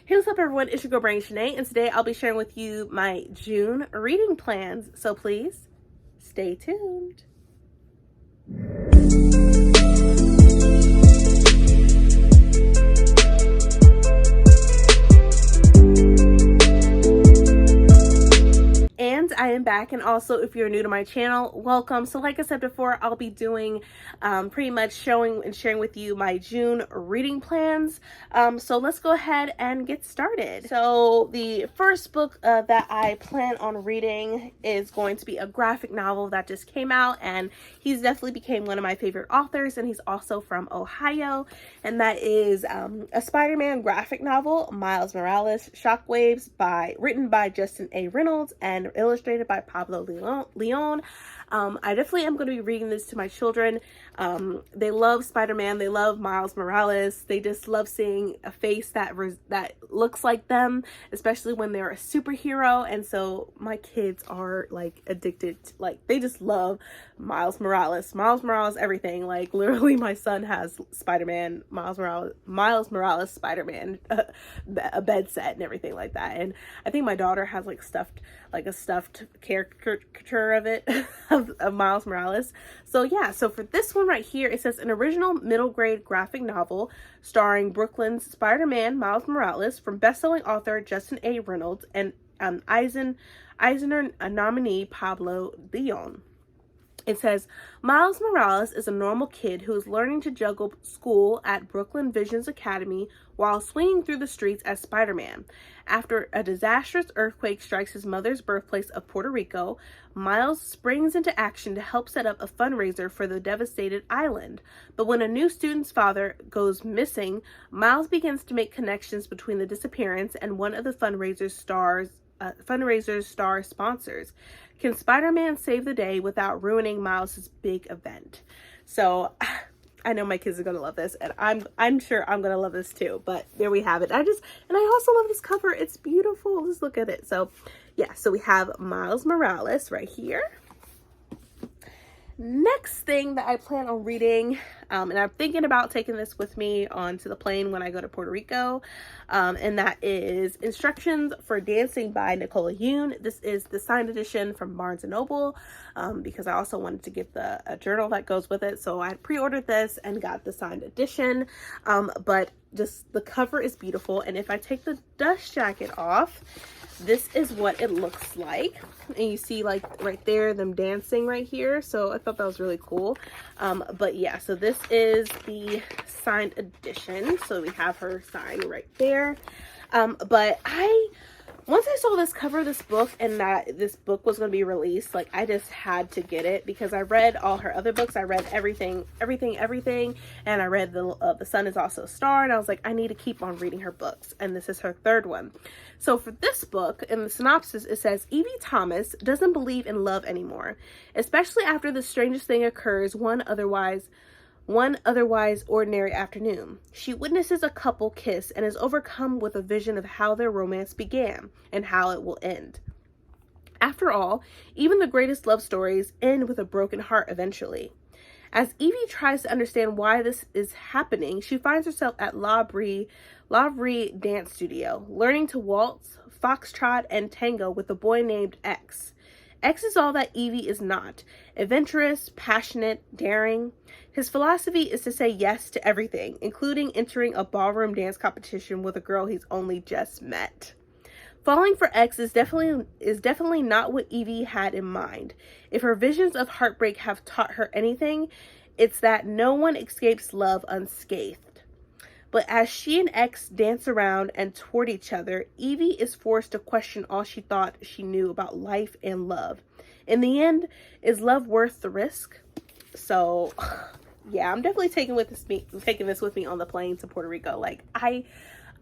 Hey, what's up everyone, it's your girl Brain Shanae, and today I'll be sharing with you my June reading plans, so please stay tuned. And I am back, and also if you're new to my channel, welcome. So like I said before, I'll be doing pretty much showing and sharing with you my June reading plans. So let's go ahead and get started. So the first book that I plan on reading is going to be a graphic novel that just came out, and he's definitely became one of my favorite authors, and he's also from Ohio, and that is a Spider-Man graphic novel, Miles Morales Shockwaves, written by Justin A. Reynolds and illustrated by Pablo Leon. I definitely am going to be reading this to my children. They love Spider-Man. They love Miles Morales. They just love seeing a face that looks like them, especially when they're a superhero. And so my kids are like addicted, like they just love Miles Morales, everything. Like literally my son has Spider-Man, Miles Morales Spider-Man, a bed set and everything like that. And I think my daughter has like a stuffed caricature of it, of Miles Morales. So yeah, so for this one right here, it says an original middle grade graphic novel starring Brooklyn's Spider-Man Miles Morales from best-selling author Justin A. Reynolds and Eisner nominee Pablo Leon. It says, Miles Morales is a normal kid who is learning to juggle school at Brooklyn Visions Academy while swinging through the streets as Spider-Man. After a disastrous earthquake strikes his mother's birthplace of Puerto Rico, Miles springs into action to help set up a fundraiser for the devastated island. But when a new student's father goes missing, Miles begins to make connections between the disappearance and one of the fundraiser's star sponsors. Can Spider-Man save the day without ruining Miles' big event? So I know my kids are gonna love this, and I'm sure I'm gonna love this too. But there we have it. I also love this cover. It's beautiful. Just look at it. So yeah, so we have Miles Morales right here. Next thing that I plan on reading, and I'm thinking about taking this with me onto the plane when I go to Puerto Rico, and that is Instructions for Dancing by Nicola Yoon. This is the signed edition from Barnes & Noble, because I also wanted to get a journal that goes with it, so I pre-ordered this and got the signed edition, but just the cover is beautiful, and if I take the dust jacket off, this is what it looks like. And you see like right there them dancing right here, so I thought that was really cool. But yeah, so this is the signed edition, so we have her signed right there. But once I saw this cover of this book and that this book was going to be released, like I just had to get it because I read all her other books. I read everything, and I read The Sun Is Also a Star, and I was like, I need to keep on reading her books, and this is her third one. So for this book, in the synopsis, it says, Evie Thomas doesn't believe in love anymore, especially after the strangest thing occurs one otherwise ordinary afternoon. She witnesses a couple kiss and is overcome with a vision of how their romance began and how it will end. After all, even the greatest love stories end with a broken heart eventually. As Evie tries to understand why this is happening, she finds herself at La Brie Dance Studio, learning to waltz, foxtrot, and tango with a boy named X. X is all that Evie is not: adventurous, passionate, daring. His philosophy is to say yes to everything, including entering a ballroom dance competition with a girl he's only just met. Falling for X is definitely not what Evie had in mind. If her visions of heartbreak have taught her anything, it's that no one escapes love unscathed. But as she and X dance around and toward each other, Evie is forced to question all she thought she knew about life and love. In the end, is love worth the risk? So, yeah, I'm definitely taking this with me on the plane to Puerto Rico. Like,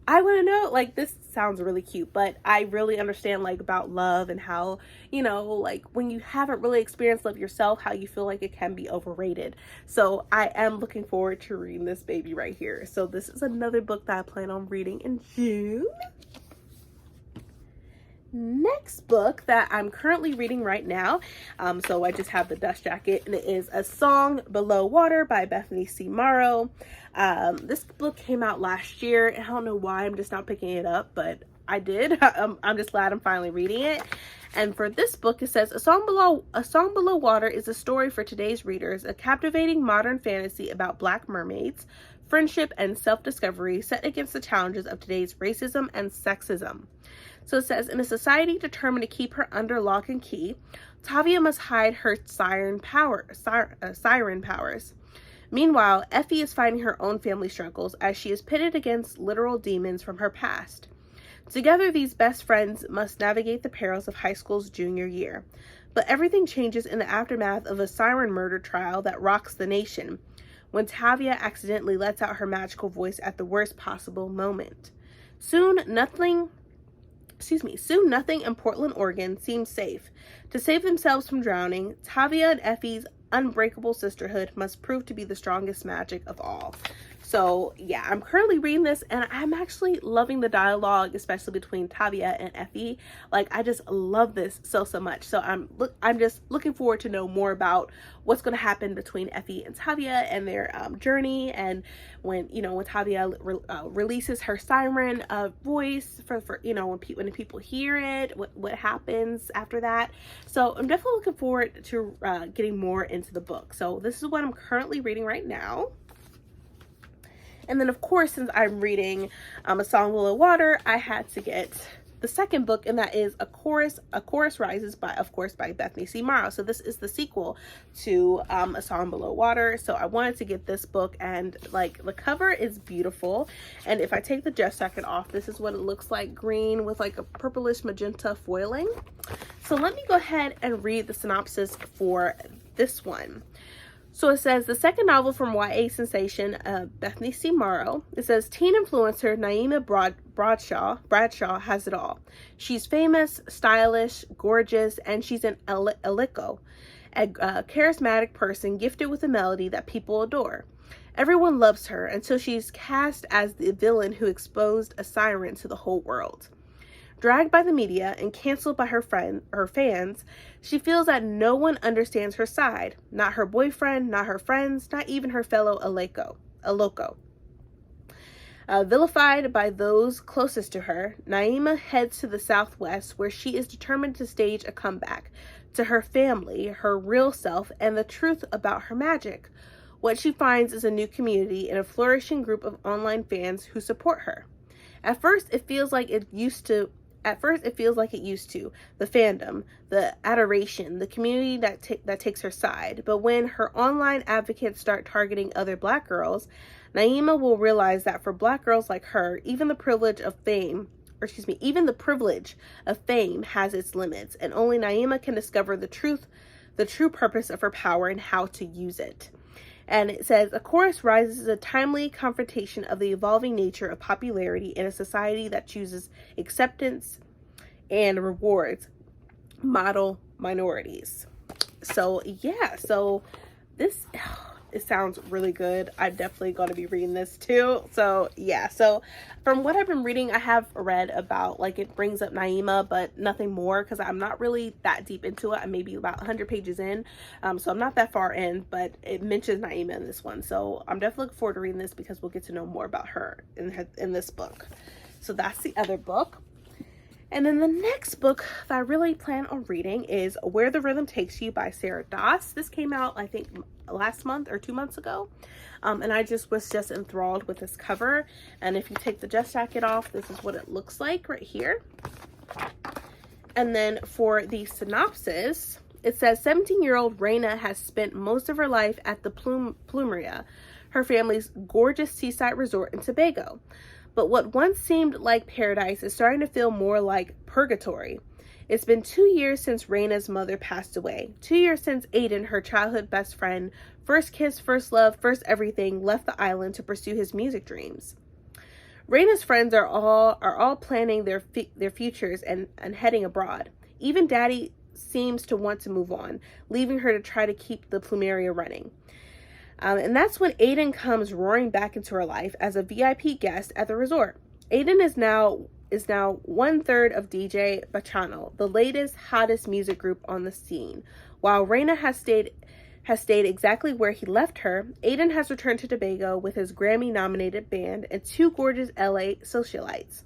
I want to know, like, this sounds really cute, but I really understand, like, about love and how, you know, like, when you haven't really experienced love yourself, how you feel like it can be overrated. So I am looking forward to reading this baby right here. So this is another book that I plan on reading in June. next book that I'm currently reading right now, so I just have the dust jacket, and it is A Song Below Water by Bethany C. Morrow. This book came out last year, and I don't know why I'm just not picking it up, but I did. I'm just glad I'm finally reading it. And for this book, it says, A Song Below Water is a story for today's readers, a captivating modern fantasy about Black mermaids, friendship, and self-discovery set against the challenges of today's racism and sexism. So it says, in a society determined to keep her under lock and key, Tavia must hide her siren powers. Meanwhile, Effie is fighting her own family struggles as she is pitted against literal demons from her past. Together, these best friends must navigate the perils of high school's junior year. But everything changes in the aftermath of a siren murder trial that rocks the nation, when Tavia accidentally lets out her magical voice at the worst possible moment. Soon nothing in Portland, Oregon seems safe. To save themselves from drowning, Tavia and Effie's unbreakable sisterhood must prove to be the strongest magic of all. So yeah, I'm currently reading this, and I'm actually loving the dialogue, especially between Tavia and Effie. Like, I just love this so much. So I'm just looking forward to know more about what's going to happen between Effie and Tavia and their journey, and when Tavia releases her siren voice for when people hear it, what happens after that. So I'm definitely looking forward to getting more into the book. So this is what I'm currently reading right now. And then, of course, since I'm reading A Song Below Water, I had to get the second book, and that is A Chorus Rises by Bethany C. Morrow. So this is the sequel to A Song Below Water. So I wanted to get this book, and like, the cover is beautiful. And if I take the dust jacket off, this is what it looks like, green with like a purplish magenta foiling. So let me go ahead and read the synopsis for this one. So it says, the second novel from YA sensation Bethany C. Morrow. It says, teen influencer Naima Bradshaw has it all. She's famous, stylish, gorgeous, and she's an Eliko, a charismatic person gifted with a melody that people adore. Everyone loves her until she's cast as the villain who exposed a siren to the whole world. Dragged by the media and canceled by her fans, she feels that no one understands her side. Not her boyfriend, not her friends, not even her fellow Eliko. Vilified by those closest to her, Naima heads to the Southwest, where she is determined to stage a comeback to her family, her real self, and the truth about her magic. What she finds is a new community and a flourishing group of online fans who support her. At first, it feels like it used to. The fandom, the adoration, the community that takes her side. But when her online advocates start targeting other Black girls, Naima will realize that for Black girls like her, even the privilege of fame has its limits, and only Naima can discover the true purpose of her power and how to use it. And it says, A Chorus Rises is a timely confrontation of the evolving nature of popularity in a society that chooses acceptance and rewards model minorities. So yeah, so this, it sounds really good. I'm definitely going to be reading this too. So yeah, so from what I've been reading, I have read about, like, it brings up Naima, but nothing more, because I'm not really that deep into it. I'm maybe about 100 pages in, so I'm not that far in, but it mentions Naima in this one. So I'm definitely looking forward to reading this, because we'll get to know more about her in this book. So that's the other book. And then the next book that I really plan on reading is Where the Rhythm Takes You by Sarah Doss. This came out, I think, last month or 2 months ago. And I was just enthralled with this cover. And if you take the dust jacket off, this is what it looks like right here. And then for the synopsis, it says 17-year-old Raina has spent most of her life at the Plumeria, her family's gorgeous seaside resort in Tobago. But what once seemed like paradise is starting to feel more like purgatory. It's been 2 years since Raina's mother passed away. 2 years since Aiden, her childhood best friend, first kiss, first love, first everything, left the island to pursue his music dreams. Raina's friends are all planning their futures and heading abroad. Even Daddy seems to want to move on, leaving her to try to keep the Plumeria running. And that's when Aiden comes roaring back into her life as a VIP guest at the resort. Aiden is is now 1/3 of DJ Bachano, the latest, hottest music group on the scene. While Reina has stayed exactly where he left her, Aiden has returned to Tobago with his Grammy-nominated band and 2 gorgeous LA socialites.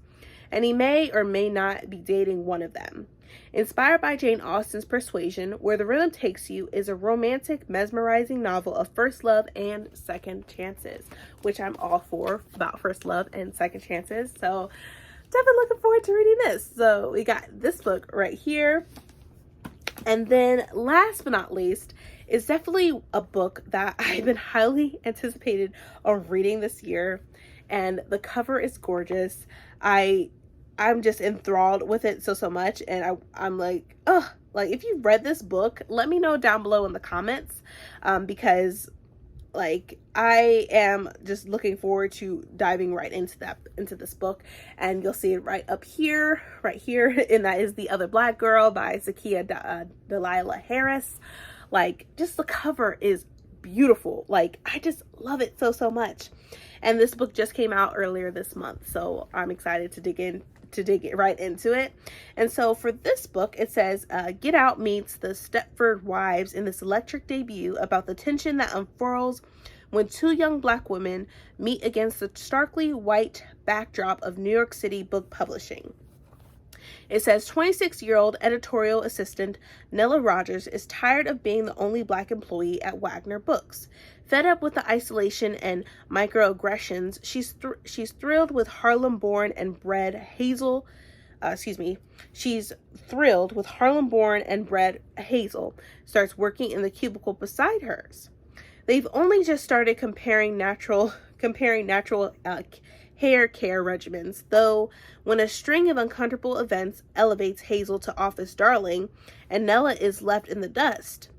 And he may or may not be dating one of them. Inspired by Jane Austen's Persuasion, Where the Rhythm Takes You is a romantic, mesmerizing novel of first love and second chances, which I'm all for, about first love and second chances. So definitely looking forward to reading this. So we got this book right here. And then last but not least is definitely a book that I've been highly anticipated on reading this year. And the cover is gorgeous. I'm just enthralled with it so much, and I'm like, oh, like, if you've read this book, let me know down below in the comments, because like I am just looking forward to diving right into this book. And you'll see it right up here, and that is The Other Black Girl by Zakiya Delilah Harris. Like, just the cover is beautiful. Like, I just love it so much. And this book just came out earlier this month, so I'm excited to dig right into it. And so for this book, it says Get Out meets the Stepford Wives in this electric debut about the tension that unfurls when 2 young Black women meet against the starkly white backdrop of New York City book publishing. It says 26-year-old editorial assistant Nella Rogers is tired of being the only Black employee at Wagner Books. Fed up with the isolation and microaggressions, she's thrilled with Harlem-born and bred Hazel. She's thrilled with Harlem-born and bred Hazel starts working in the cubicle beside hers. They've only just started comparing natural hair care regimens, though when a string of uncomfortable events elevates Hazel to office darling and Nella is left in the dust.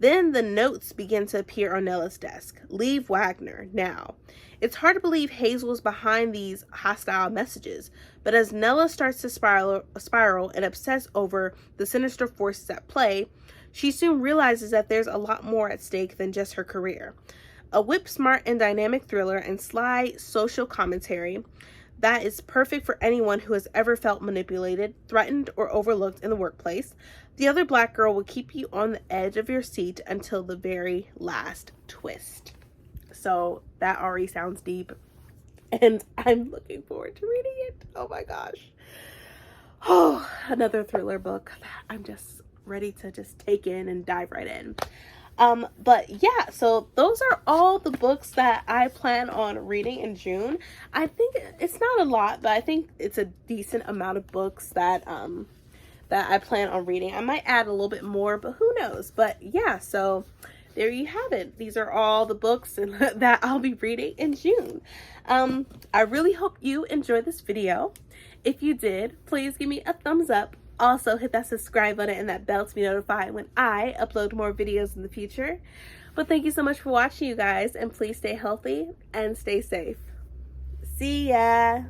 Then the notes begin to appear on Nella's desk. Leave Wagner now. It's hard to believe Hazel is behind these hostile messages, but as Nella starts to spiral and obsess over the sinister forces at play, she soon realizes that there's a lot more at stake than just her career. A whip-smart and dynamic thriller and sly social commentary that is perfect for anyone who has ever felt manipulated, threatened, or overlooked in the workplace. The Other Black Girl will keep you on the edge of your seat until the very last twist. So that already sounds deep, and I'm looking forward to reading it. Oh my gosh. Oh, another thriller book that I'm just ready to just take in and dive right in. But yeah, so those are all the books that I plan on reading in June. I think it's not a lot, but I think it's a decent amount of books that I plan on reading. I might add a little bit more, but who knows? But yeah, so there you have it. These are all the books that I'll be reading in June. I really hope you enjoyed this video. If you did, please give me a thumbs up. Also, hit that subscribe button and that bell to be notified when I upload more videos in the future. But thank you so much for watching, you guys, and please stay healthy and stay safe. See ya!